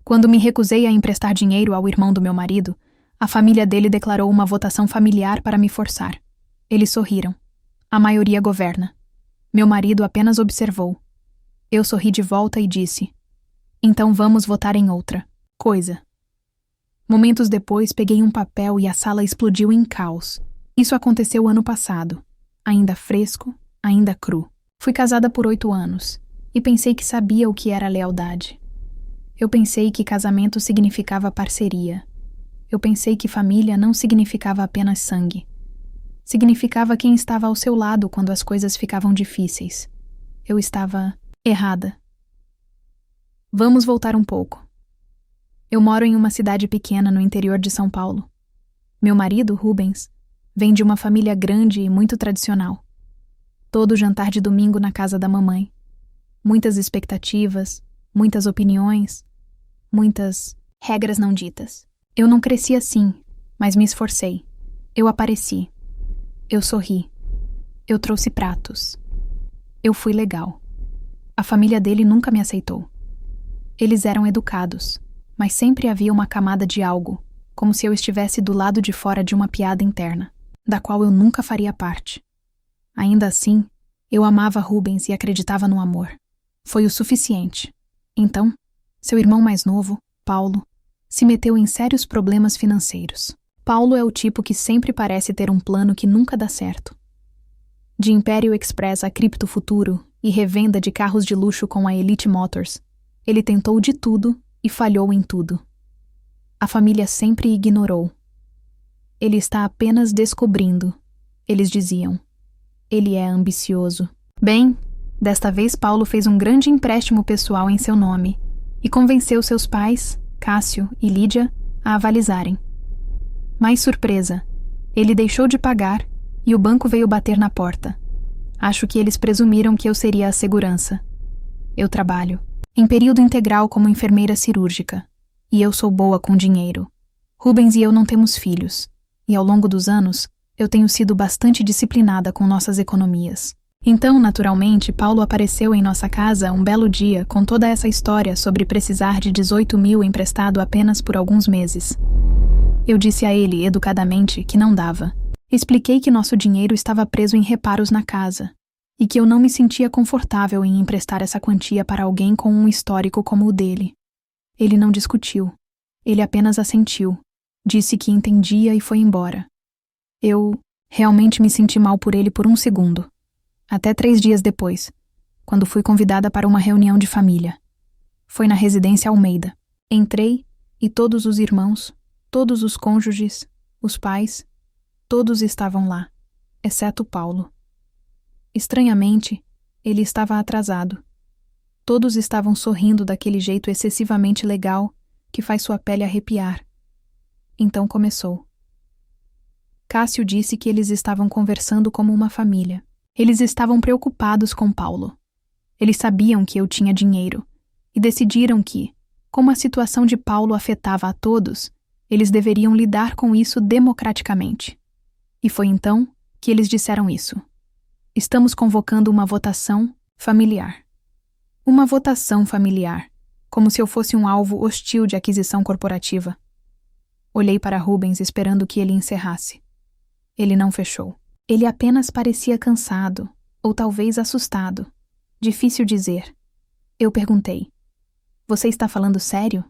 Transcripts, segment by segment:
Quando me recusei a emprestar dinheiro ao irmão do meu marido, a família dele declarou uma votação familiar para me forçar. Eles sorriram. A maioria governa. Meu marido apenas observou. Eu sorri de volta e disse: então vamos votar em outra coisa. Momentos depois, peguei um papel e a sala explodiu em caos. Isso aconteceu ano passado. Ainda fresco, ainda cru. Fui casada por 8 anos e pensei que sabia o que era lealdade. Eu pensei que casamento significava parceria. Eu pensei que família não significava apenas sangue. Significava quem estava ao seu lado quando as coisas ficavam difíceis. Eu estava errada. Vamos voltar um pouco. Eu moro em uma cidade pequena no interior de São Paulo. Meu marido, Rubens, vem de uma família grande e muito tradicional. Todo jantar de domingo na casa da mamãe. Muitas expectativas, muitas opiniões, muitas regras não ditas. Eu não cresci assim, mas me esforcei. Eu apareci. Eu sorri. Eu trouxe pratos. Eu fui legal. A família dele nunca me aceitou. Eles eram educados, mas sempre havia uma camada de algo, como se eu estivesse do lado de fora de uma piada interna, da qual eu nunca faria parte. Ainda assim, eu amava Rubens e acreditava no amor. Foi o suficiente. Então, seu irmão mais novo, Paulo, se meteu em sérios problemas financeiros. Paulo é o tipo que sempre parece ter um plano que nunca dá certo. De Império Express a Cripto Futuro e revenda de carros de luxo com a Elite Motors, ele tentou de tudo e falhou em tudo. A família sempre ignorou. Ele está apenas descobrindo, eles diziam. Ele é ambicioso. Bem, desta vez Paulo fez um grande empréstimo pessoal em seu nome e convenceu seus pais, Cássio e Lídia, a avalizarem. Mais surpresa, ele deixou de pagar e o banco veio bater na porta. Acho que eles presumiram que eu seria a segurança. Eu trabalho em período integral como enfermeira cirúrgica, e eu sou boa com dinheiro. Rubens e eu não temos filhos, e ao longo dos anos, eu tenho sido bastante disciplinada com nossas economias. Então, naturalmente, Paulo apareceu em nossa casa um belo dia com toda essa história sobre precisar de 18 mil emprestado apenas por alguns meses. Eu disse a ele, educadamente, que não dava. Expliquei que nosso dinheiro estava preso em reparos na casa, e que eu não me sentia confortável em emprestar essa quantia para alguém com um histórico como o dele. Ele não discutiu. Ele apenas assentiu. Disse que entendia e foi embora. Eu realmente me senti mal por ele por um segundo. Até 3 dias depois, quando fui convidada para uma reunião de família. Foi na residência Almeida. Entrei e todos os irmãos, todos os cônjuges, os pais, todos estavam lá, exceto Paulo. Estranhamente, ele estava atrasado. Todos estavam sorrindo daquele jeito excessivamente legal que faz sua pele arrepiar. Então começou. Cássio disse que eles estavam conversando como uma família. Eles estavam preocupados com Paulo. Eles sabiam que eu tinha dinheiro e decidiram que, como a situação de Paulo afetava a todos, eles deveriam lidar com isso democraticamente. E foi então que eles disseram isso. Estamos convocando uma votação familiar. Uma votação familiar, como se eu fosse um alvo hostil de aquisição corporativa. Olhei para Rubens esperando que ele encerrasse. Ele não fechou. Ele apenas parecia cansado, ou talvez assustado. Difícil dizer. Eu perguntei: você está falando sério?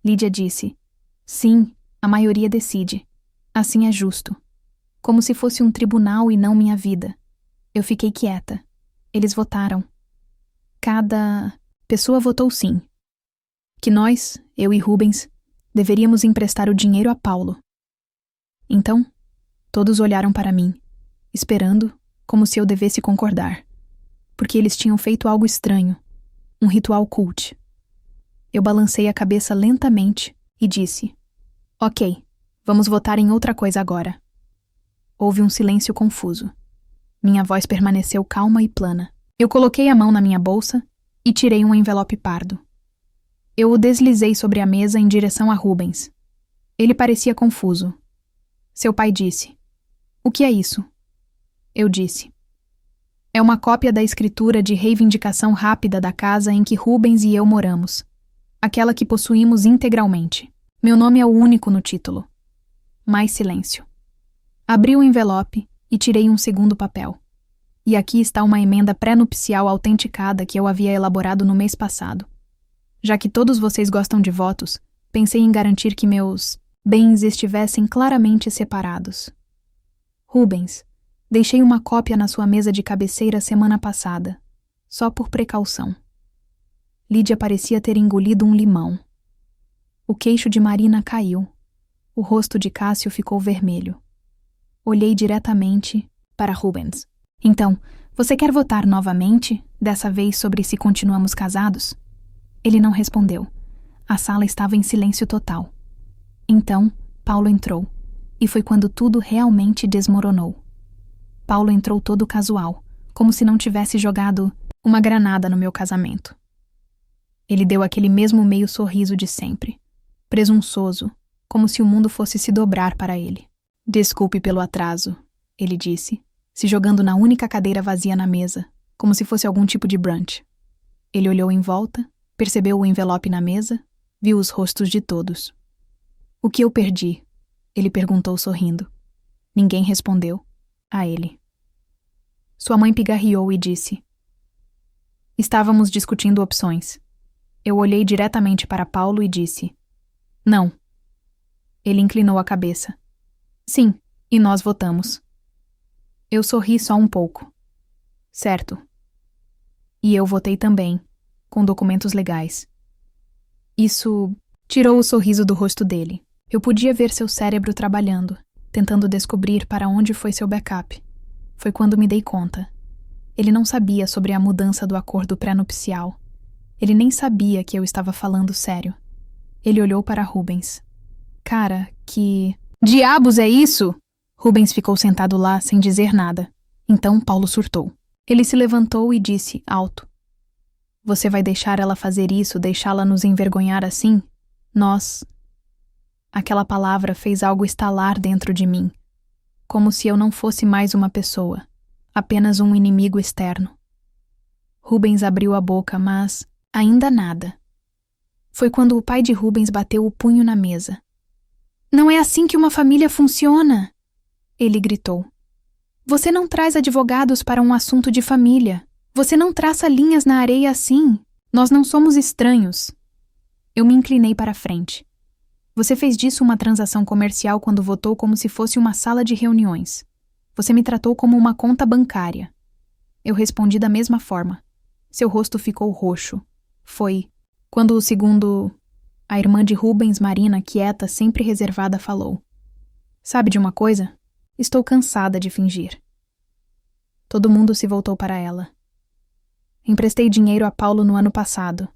Lídia disse: sim, a maioria decide. Assim é justo. Como se fosse um tribunal e não minha vida. Eu fiquei quieta. Eles votaram. Cada pessoa votou sim. Que nós, eu e Rubens, deveríamos emprestar o dinheiro a Paulo. Então, todos olharam para mim, esperando, como se eu devesse concordar. Porque eles tinham feito algo estranho. Um ritual cult. Eu balancei a cabeça lentamente e disse: ok, vamos votar em outra coisa agora. Houve um silêncio confuso. Minha voz permaneceu calma e plana. Eu coloquei a mão na minha bolsa e tirei um envelope pardo. Eu o deslizei sobre a mesa em direção a Rubens. Ele parecia confuso. Seu pai disse: o que é isso? Eu disse: é uma cópia da escritura de reivindicação rápida da casa em que Rubens e eu moramos. aquela que possuímos integralmente. Meu nome é o único no título. Mais silêncio. Abri o envelope e tirei um segundo papel. E aqui está uma emenda pré-nupcial autenticada que eu havia elaborado no mês passado. Já que todos vocês gostam de votos, pensei em garantir que meus bens estivessem claramente separados. Rubens, deixei uma cópia na sua mesa de cabeceira semana passada, só por precaução. Lídia parecia ter engolido um limão. O queixo de Marina caiu. O rosto de Cássio ficou vermelho. Olhei diretamente para Rubens. Então, você quer votar novamente, dessa vez sobre se continuamos casados? Ele não respondeu. A sala estava em silêncio total. Então, Paulo entrou, e foi quando tudo realmente desmoronou. Paulo entrou todo casual, como se não tivesse jogado uma granada no meu casamento. Ele deu aquele mesmo meio sorriso de sempre, presunçoso, como se o mundo fosse se dobrar para ele. Desculpe pelo atraso, ele disse, se jogando na única cadeira vazia na mesa, como se fosse algum tipo de brunch. Ele olhou em volta, percebeu o envelope na mesa, viu os rostos de todos. O que eu perdi? Ele perguntou sorrindo. Ninguém respondeu. A ele. Sua mãe pigarreou e disse. Estávamos discutindo opções. Eu olhei diretamente para Paulo e disse. Não. Ele inclinou a cabeça. Sim, e nós votamos. Eu sorri só um pouco. Certo. E eu votei também, com documentos legais. Isso tirou o sorriso do rosto dele. Eu podia ver seu cérebro trabalhando, tentando descobrir para onde foi seu backup. Foi quando me dei conta. Ele não sabia sobre a mudança do acordo pré-nupcial. Ele nem sabia que eu estava falando sério. Ele olhou para Rubens. Cara, que... Diabos é isso? Rubens ficou sentado lá sem dizer nada. Então Paulo surtou. Ele se levantou e disse, alto. Você vai deixar ela fazer isso, deixá-la nos envergonhar assim? Nós... Aquela palavra fez algo estalar dentro de mim. Como se eu não fosse mais uma pessoa. Apenas um inimigo externo. Rubens abriu a boca, mas... ainda nada. Foi quando o pai de Rubens bateu o punho na mesa. Não é assim que uma família funciona! Ele gritou. Você não traz advogados para um assunto de família. Você não traça linhas na areia assim. Nós não somos estranhos. Eu me inclinei para a frente. Você fez disso uma transação comercial quando votou como se fosse uma sala de reuniões. Você me tratou como uma conta bancária. Eu respondi da mesma forma. Seu rosto ficou roxo. Foi quando o segundo... A irmã de Rubens, Marina, quieta, sempre reservada, falou. Sabe de uma coisa? Estou cansada de fingir. Todo mundo se voltou para ela. Emprestei dinheiro a Paulo no ano passado.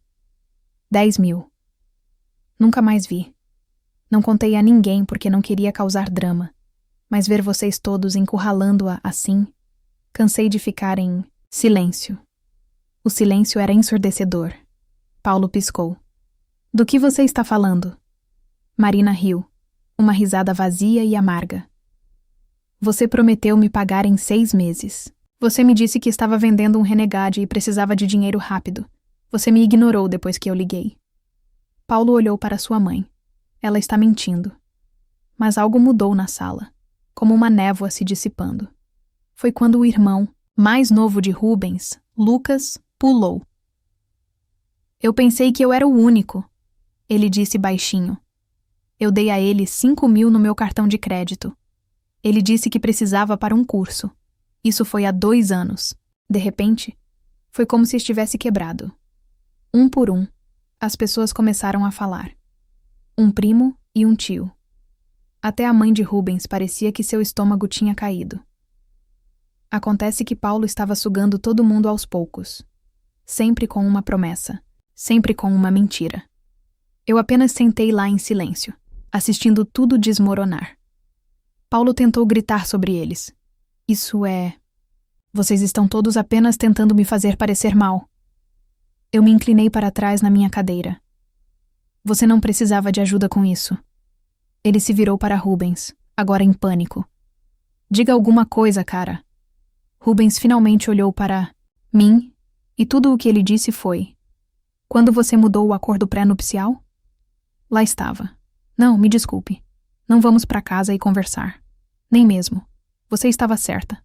10.000. Nunca mais vi. Não contei a ninguém porque não queria causar drama. Mas ver vocês todos encurralando-a assim... Cansei de ficar em silêncio. O silêncio era ensurdecedor. Paulo piscou. Do que você está falando? Marina riu. Uma risada vazia e amarga. Você prometeu me pagar em 6 meses. Você me disse que estava vendendo um Renegade e precisava de dinheiro rápido. Você me ignorou depois que eu liguei. Paulo olhou para sua mãe. Ela está mentindo. Mas algo mudou na sala, como uma névoa se dissipando. Foi quando o irmão, mais novo de Rubens, Lucas, pulou. Eu pensei que eu era o único, ele disse baixinho. Eu dei a ele 5.000 no meu cartão de crédito. Ele disse que precisava para um curso. Isso foi há 2 anos. De repente, foi como se estivesse quebrado. Um por um, as pessoas começaram a falar. Um primo e um tio. Até a mãe de Rubens parecia que seu estômago tinha caído. Acontece que Paulo estava sugando todo mundo aos poucos. Sempre com uma promessa. Sempre com uma mentira. Eu apenas sentei lá em silêncio, assistindo tudo desmoronar. Paulo tentou gritar sobre eles. Isso é... Vocês estão todos apenas tentando me fazer parecer mal. Eu me inclinei para trás na minha cadeira. Você não precisava de ajuda com isso. Ele se virou para Rubens, agora em pânico. Diga alguma coisa, cara. Rubens finalmente olhou para mim, e tudo o que ele disse foi... Quando você mudou o acordo pré-nupcial? Lá estava. Não, me desculpe. Não vamos para casa e conversar. Nem mesmo. Você estava certa.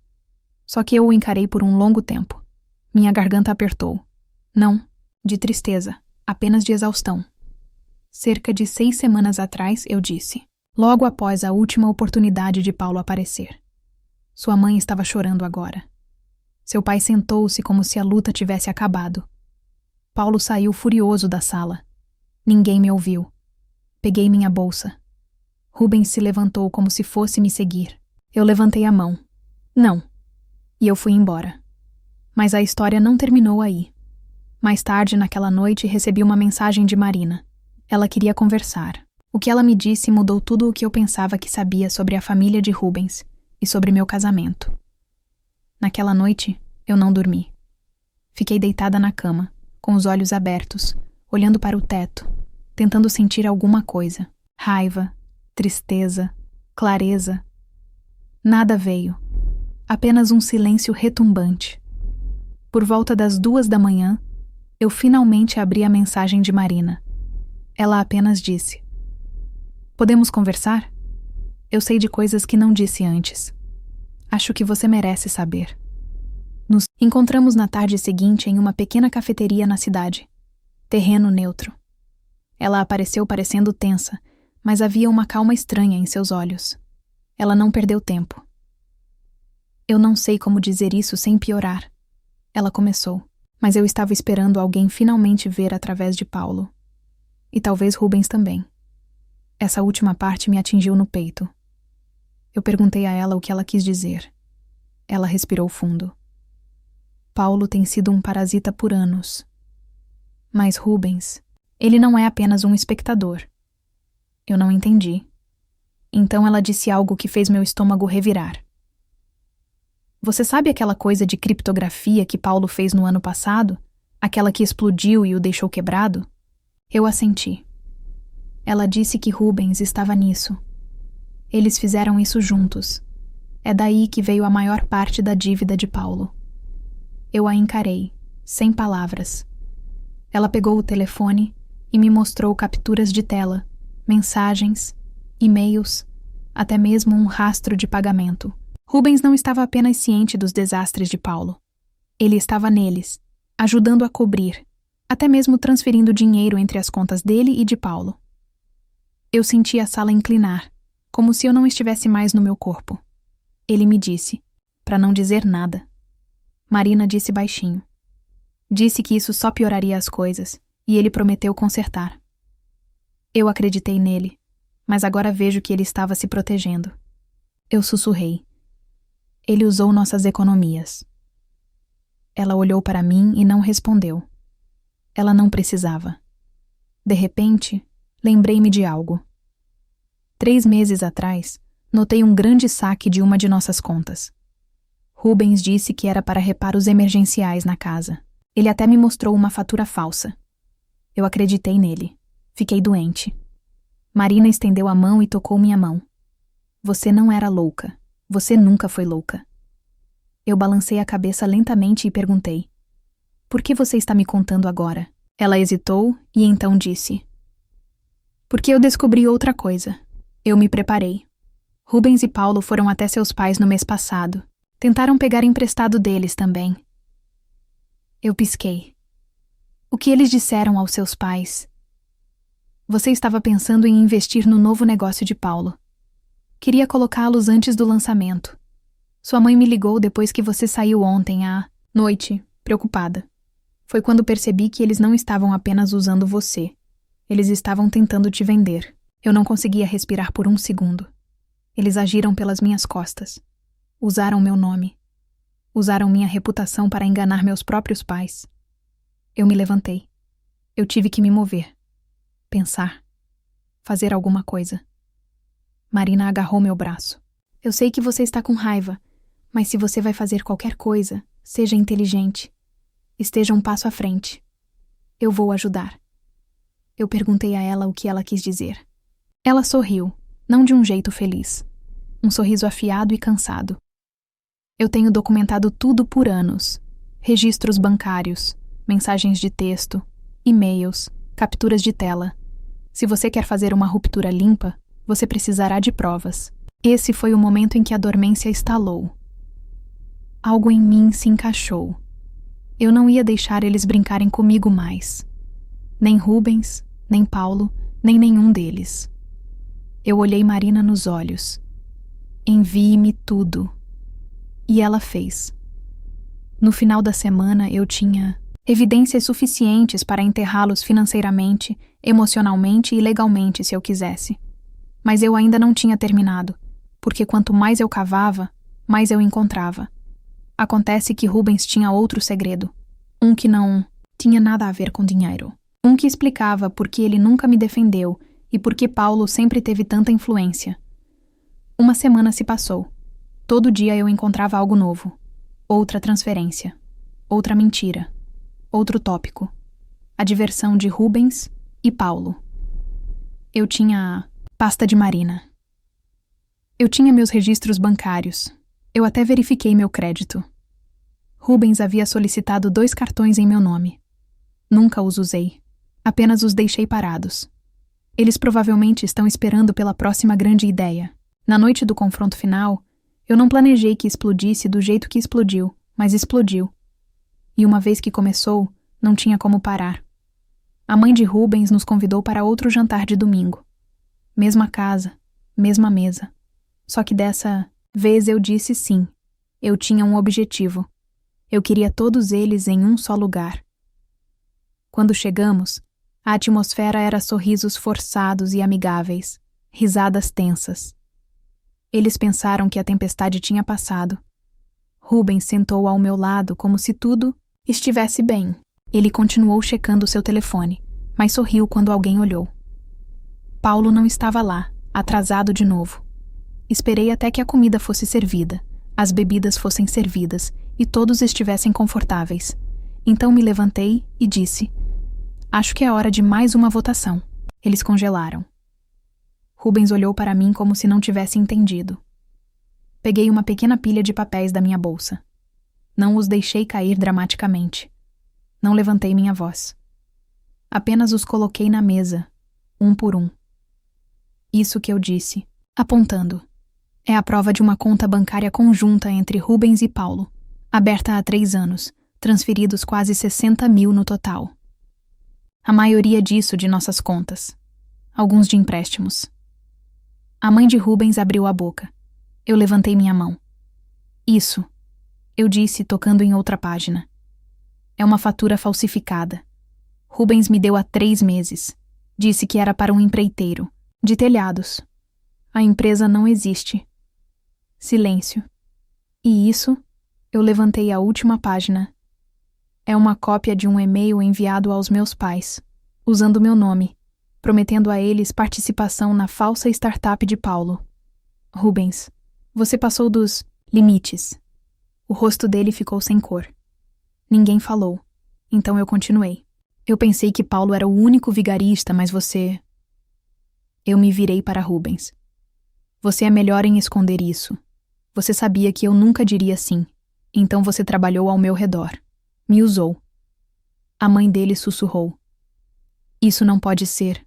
Só que eu o encarei por um longo tempo. Minha garganta apertou. Não, de tristeza, apenas de exaustão. Cerca de 6 semanas atrás, eu disse, logo após a última oportunidade de Paulo aparecer. Sua mãe estava chorando agora. Seu pai sentou-se como se a luta tivesse acabado. Paulo saiu furioso da sala. Ninguém me ouviu. Peguei minha bolsa. Rubens se levantou como se fosse me seguir. Eu levantei a mão. Não. E eu fui embora. Mas a história não terminou aí. Mais tarde, naquela noite, recebi uma mensagem de Marina. Ela queria conversar. O que ela me disse mudou tudo o que eu pensava que sabia sobre a família de Rubens e sobre meu casamento. Naquela noite, eu não dormi. Fiquei deitada na cama, com os olhos abertos, olhando para o teto, tentando sentir alguma coisa. Raiva, tristeza, clareza. Nada veio. Apenas um silêncio retumbante. Por volta das 2 da manhã, eu finalmente abri a mensagem de Marina. Ela apenas disse: podemos conversar? Eu sei de coisas que não disse antes. Acho que você merece saber. Nos encontramos na tarde seguinte em uma pequena cafeteria na cidade. Terreno neutro. Ela apareceu parecendo tensa, mas havia uma calma estranha em seus olhos. Ela não perdeu tempo. Eu não sei como dizer isso sem piorar. Ela começou, mas eu estava esperando alguém finalmente ver através de Paulo. E talvez Rubens também. Essa última parte me atingiu no peito. Eu perguntei a ela o que ela quis dizer. Ela respirou fundo. Paulo tem sido um parasita por anos. Mas Rubens, ele não é apenas um espectador. Eu não entendi. Então ela disse algo que fez meu estômago revirar. Você sabe aquela coisa de criptografia que Paulo fez no ano passado? Aquela que explodiu e o deixou quebrado? Eu assenti. Ela disse que Rubens estava nisso. Eles fizeram isso juntos. É daí que veio a maior parte da dívida de Paulo. Eu a encarei, sem palavras. Ela pegou o telefone e me mostrou capturas de tela, mensagens, e-mails, até mesmo um rastro de pagamento. Rubens não estava apenas ciente dos desastres de Paulo. Ele estava neles, ajudando a cobrir, até mesmo transferindo dinheiro entre as contas dele e de Paulo. Eu senti a sala inclinar, como se eu não estivesse mais no meu corpo. Ele me disse, para não dizer nada. Marina disse baixinho. Disse que isso só pioraria as coisas, e ele prometeu consertar. Eu acreditei nele, mas agora vejo que ele estava se protegendo. Eu sussurrei. Ele usou nossas economias. Ela olhou para mim e não respondeu. Ela não precisava. De repente, lembrei-me de algo. 3 meses atrás, notei um grande saque de uma de nossas contas. Rubens disse que era para reparos emergenciais na casa. Ele até me mostrou uma fatura falsa. Eu acreditei nele. Fiquei doente. Marina estendeu a mão e tocou minha mão. Você não era louca. Você nunca foi louca. Eu balancei a cabeça lentamente e perguntei: por que você está me contando agora? Ela hesitou e então disse: porque eu descobri outra coisa. Eu me preparei. Rubens e Paulo foram até seus pais no mês passado. Tentaram pegar emprestado deles também. Eu pisquei. O que eles disseram aos seus pais? Você estava pensando em investir no novo negócio de Paulo. Queria colocá-los antes do lançamento. Sua mãe me ligou depois que você saiu ontem à noite, preocupada. Foi quando percebi que eles não estavam apenas usando você. Eles estavam tentando te vender. Eu não conseguia respirar por um segundo. Eles agiram pelas minhas costas. Usaram meu nome. Usaram minha reputação para enganar meus próprios pais. Eu me levantei. Eu tive que me mover. Pensar. Fazer alguma coisa. Marina agarrou meu braço. Eu sei que você está com raiva, mas se você vai fazer qualquer coisa, seja inteligente. Esteja um passo à frente. Eu vou ajudar. Eu perguntei a ela o que ela quis dizer. Ela sorriu, não de um jeito feliz. Um sorriso afiado e cansado. Eu tenho documentado tudo por anos. Registros bancários, mensagens de texto, e-mails, capturas de tela. Se você quer fazer uma ruptura limpa, você precisará de provas. Esse foi o momento em que a dormência estalou. Algo em mim se encaixou. Eu não ia deixar eles brincarem comigo mais. Nem Rubens, nem Paulo, nem nenhum deles. Eu olhei Marina nos olhos. Envie-me tudo. E ela fez. No final da semana eu tinha evidências suficientes para enterrá-los financeiramente, emocionalmente e legalmente se eu quisesse. Mas eu ainda não tinha terminado, porque quanto mais eu cavava, mais eu encontrava. Acontece que Rubens tinha outro segredo. Um que não tinha nada a ver com dinheiro. Um que explicava por que ele nunca me defendeu e por que Paulo sempre teve tanta influência. Uma semana se passou. Todo dia eu encontrava algo novo. Outra transferência. Outra mentira. Outro tópico. A diversão de Rubens e Paulo. Eu tinha a pasta de Marina. Eu tinha meus registros bancários. Eu até verifiquei meu crédito. Rubens havia solicitado 2 cartões em meu nome. Nunca os usei. Apenas os deixei parados. Eles provavelmente estão esperando pela próxima grande ideia. Na noite do confronto final, eu não planejei que explodisse do jeito que explodiu, mas explodiu. E uma vez que começou, não tinha como parar. A mãe de Rubens nos convidou para outro jantar de domingo. Mesma casa, mesma mesa. Só que dessa vez eu disse sim. Eu tinha um objetivo. Eu queria todos eles em um só lugar. Quando chegamos, a atmosfera era sorrisos forçados e amigáveis, risadas tensas. Eles pensaram que a tempestade tinha passado. Rubens sentou ao meu lado como se tudo estivesse bem. Ele continuou checando seu telefone, mas sorriu quando alguém olhou. Paulo não estava lá, atrasado de novo. Esperei até que a comida fosse servida, as bebidas fossem servidas e todos estivessem confortáveis. Então me levantei e disse: acho que é hora de mais uma votação. Eles congelaram. Rubens olhou para mim como se não tivesse entendido. Peguei uma pequena pilha de papéis da minha bolsa. Não os deixei cair dramaticamente. Não levantei minha voz. Apenas os coloquei na mesa, um por um. Isso que eu disse, apontando. É a prova de uma conta bancária conjunta entre Rubens e Paulo, aberta há 3 anos, transferidos quase 60 mil no total. A maioria disso de nossas contas. Alguns de empréstimos. A mãe de Rubens abriu a boca. Eu levantei minha mão. Isso, eu disse, tocando em outra página. É uma fatura falsificada. Rubens me deu há 3 meses. Disse que era para um empreiteiro, de telhados. A empresa não existe. Silêncio. E isso, eu levantei a última página. É uma cópia de um e-mail enviado aos meus pais, usando meu nome, prometendo a eles participação na falsa startup de Paulo. Rubens, você passou dos limites. O rosto dele ficou sem cor. Ninguém falou, então eu continuei. Eu pensei que Paulo era o único vigarista, mas você... Eu me virei para Rubens. Você é melhor em esconder isso. Você sabia que eu nunca diria sim, então você trabalhou ao meu redor. Me usou. A mãe dele sussurrou. Isso não pode ser.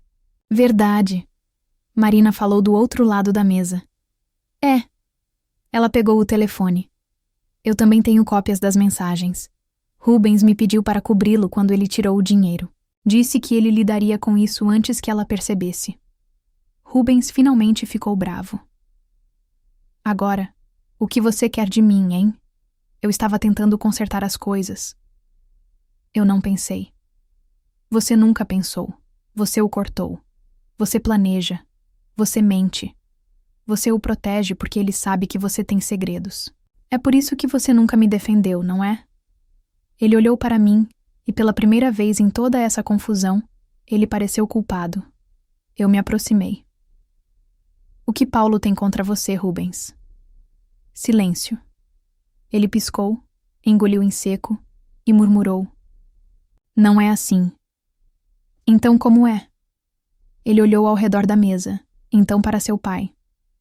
Verdade. Marina falou do outro lado da mesa. É. Ela pegou o telefone. Eu também tenho cópias das mensagens. Rubens me pediu para cobri-lo quando ele tirou o dinheiro. Disse que ele lidaria com isso antes que ela percebesse. Rubens finalmente ficou bravo. Agora, o que você quer de mim, hein? Eu estava tentando consertar as coisas. Eu não pensei. Você nunca pensou. Você o cortou. Você planeja. Você mente. Você o protege porque ele sabe que você tem segredos. É por isso que você nunca me defendeu, não é? Ele olhou para mim e pela primeira vez em toda essa confusão, ele pareceu culpado. Eu me aproximei. O que Paulo tem contra você, Rubens? Silêncio. Ele piscou, engoliu em seco e murmurou. Não é assim. Então como é? Ele olhou ao redor da mesa, então para seu pai,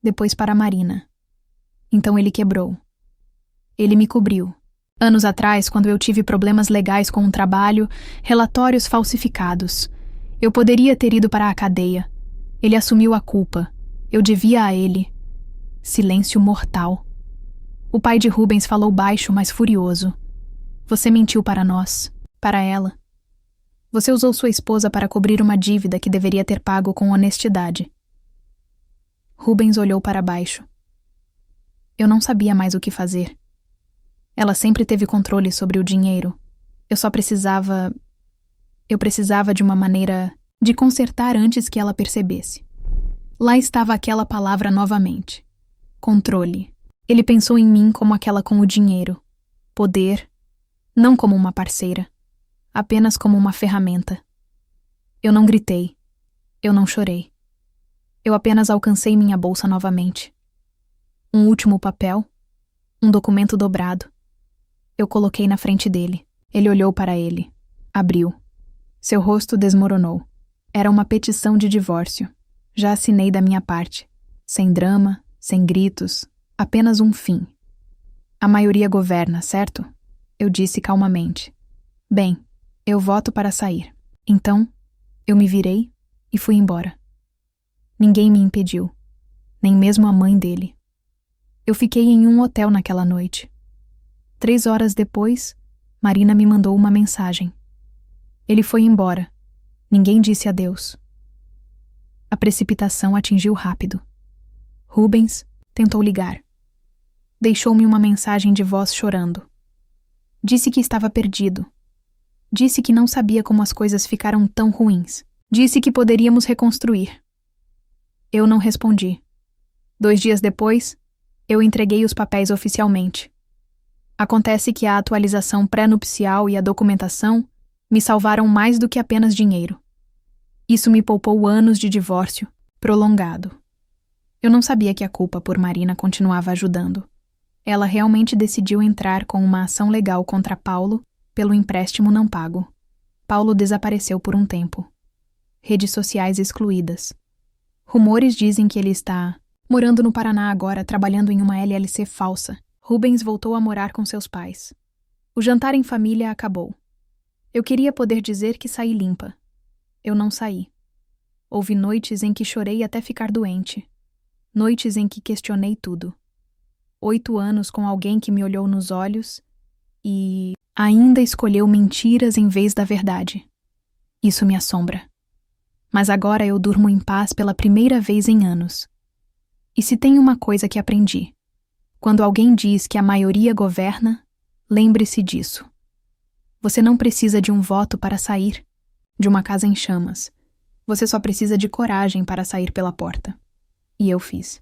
depois para Marina. Então ele quebrou. Ele me cobriu. Anos atrás, quando eu tive problemas legais com um trabalho, relatórios falsificados. Eu poderia ter ido para a cadeia. Ele assumiu a culpa. Eu devia a ele. Silêncio mortal. O pai de Rubens falou baixo, mas furioso. Você mentiu para nós, para ela. Você usou sua esposa para cobrir uma dívida que deveria ter pago com honestidade. Rubens olhou para baixo. Eu não sabia mais o que fazer. Ela sempre teve controle sobre o dinheiro. Eu precisava de uma maneira de consertar antes que ela percebesse. Lá estava aquela palavra novamente. Controle. Ele pensou em mim como aquela com o dinheiro. Poder. Não como uma parceira. Apenas como uma ferramenta. Eu não gritei. Eu não chorei. Eu apenas alcancei minha bolsa novamente. Um último papel. Um documento dobrado. Eu coloquei na frente dele. Ele olhou para ele. Abriu. Seu rosto desmoronou. Era uma petição de divórcio. Já assinei da minha parte. Sem drama, sem gritos, apenas um fim. A maioria governa, certo? Eu disse calmamente. Bem, eu voto para sair. Então, eu me virei e fui embora. Ninguém me impediu, nem mesmo a mãe dele. Eu fiquei em um hotel naquela noite. 3 horas depois, Marina me mandou uma mensagem. Ele foi embora. Ninguém disse adeus. A precipitação atingiu rápido. Rubens tentou ligar. Deixou-me uma mensagem de voz chorando. Disse que estava perdido. Disse que não sabia como as coisas ficaram tão ruins. Disse que poderíamos reconstruir. Eu não respondi. 2 dias depois, eu entreguei os papéis oficialmente. Acontece que a atualização pré-nupcial e a documentação me salvaram mais do que apenas dinheiro. Isso me poupou anos de divórcio, prolongado. Eu não sabia que a culpa por Marina continuava ajudando. Ela realmente decidiu entrar com uma ação legal contra Paulo pelo empréstimo não pago. Paulo desapareceu por um tempo. Redes sociais excluídas. Rumores dizem que ele está morando no Paraná agora, trabalhando em uma LLC falsa. Rubens voltou a morar com seus pais. O jantar em família acabou. Eu queria poder dizer que saí limpa. Eu não saí. Houve noites em que chorei até ficar doente. Noites em que questionei tudo. 8 anos com alguém que me olhou nos olhos e ainda escolheu mentiras em vez da verdade. Isso me assombra. Mas agora eu durmo em paz pela primeira vez em anos. E se tem uma coisa que aprendi: quando alguém diz que a maioria governa, lembre-se disso. Você não precisa de um voto para sair de uma casa em chamas. Você só precisa de coragem para sair pela porta. E eu fiz.